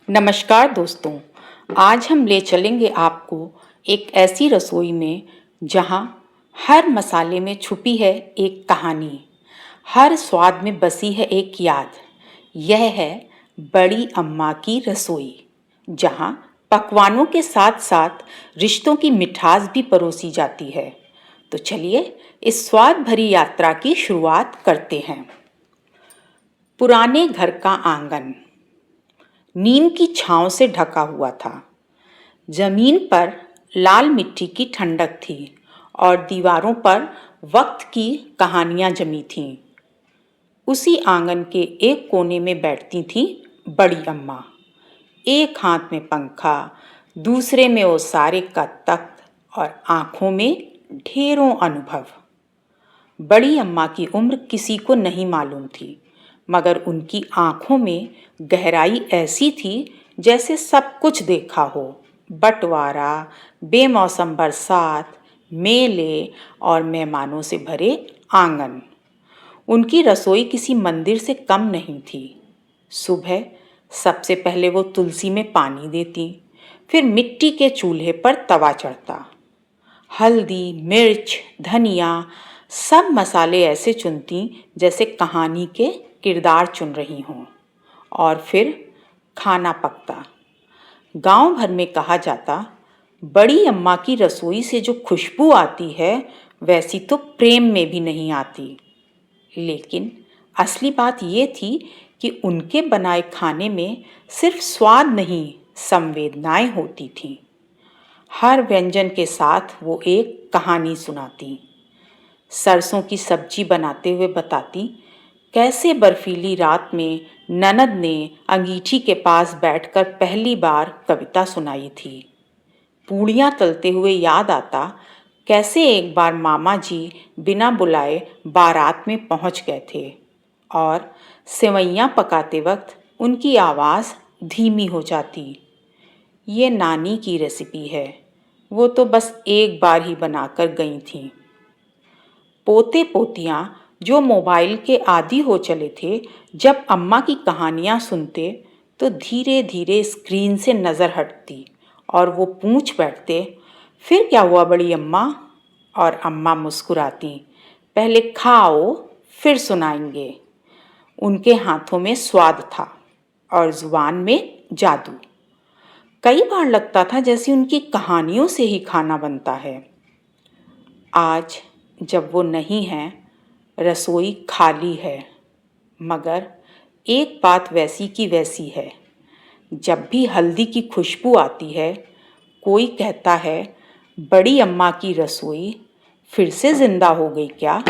नमस्कार दोस्तों। आज हम ले चलेंगे आपको एक ऐसी रसोई में जहां हर मसाले में छुपी है एक कहानी, हर स्वाद में बसी है एक याद। यह है बड़ी अम्मा की रसोई, जहां पकवानों के साथ साथ रिश्तों की मिठास भी परोसी जाती है। तो चलिए इस स्वाद भरी यात्रा की शुरुआत करते हैं। पुराने घर का आंगन नीम की छांव से ढका हुआ था। जमीन पर लाल मिट्टी की ठंडक थी और दीवारों पर वक्त की कहानियां जमी थीं। उसी आंगन के एक कोने में बैठती थी बड़ी अम्मा। एक हाथ में पंखा, दूसरे में वो सारे का तख्त और आंखों में ढेरों अनुभव। बड़ी अम्मा की उम्र किसी को नहीं मालूम थी, मगर उनकी आंखों में गहराई ऐसी थी जैसे सब कुछ देखा हो। बंटवारा, बेमौसम बरसात, मेले और मेहमानों से भरे आंगन। उनकी रसोई किसी मंदिर से कम नहीं थी। सुबह सबसे पहले वो तुलसी में पानी देती, फिर मिट्टी के चूल्हे पर तवा चढ़ता। हल्दी, मिर्च, धनिया, सब मसाले ऐसे चुनती जैसे कहानी के किरदार चुन रही हों। और फिर खाना पकता। गांव भर में कहा जाता, बड़ी अम्मा की रसोई से जो खुशबू आती है वैसी तो प्रेम में भी नहीं आती। लेकिन असली बात ये थी कि उनके बनाए खाने में सिर्फ स्वाद नहीं, संवेदनाएं होती थीं। हर व्यंजन के साथ वो एक कहानी सुनाती। सरसों की सब्जी बनाते हुए बताती कैसे बर्फीली रात में ननद ने अंगीठी के पास बैठकर पहली बार कविता सुनाई थी। पूड़ियाँ तलते हुए याद आता कैसे एक बार मामा जी बिना बुलाए बारात में पहुंच गए थे और सेवैयाँ पकाते वक्त उनकी आवाज़ धीमी हो जाती। ये नानी की रेसिपी है, वो तो बस एक बार ही बनाकर गई थीं। पोते पोतियाँ जो मोबाइल के आदी हो चले थे, जब अम्मा की कहानियाँ सुनते तो धीरे धीरे स्क्रीन से नज़र हटती और वो पूछ बैठते, फिर क्या हुआ बड़ी अम्मा? और अम्मा मुस्कुराती, पहले खाओ फिर सुनाएंगे। उनके हाथों में स्वाद था और जुबान में जादू। कई बार लगता था जैसे उनकी कहानियों से ही खाना बनता है। आज जब वो नहीं हैं, रसोई खाली है, मगर एक बात वैसी की वैसी है। जब भी हल्दी की खुशबू आती है, कोई कहता है, बड़ी अम्मा की रसोई फिर से जिंदा हो गई क्या?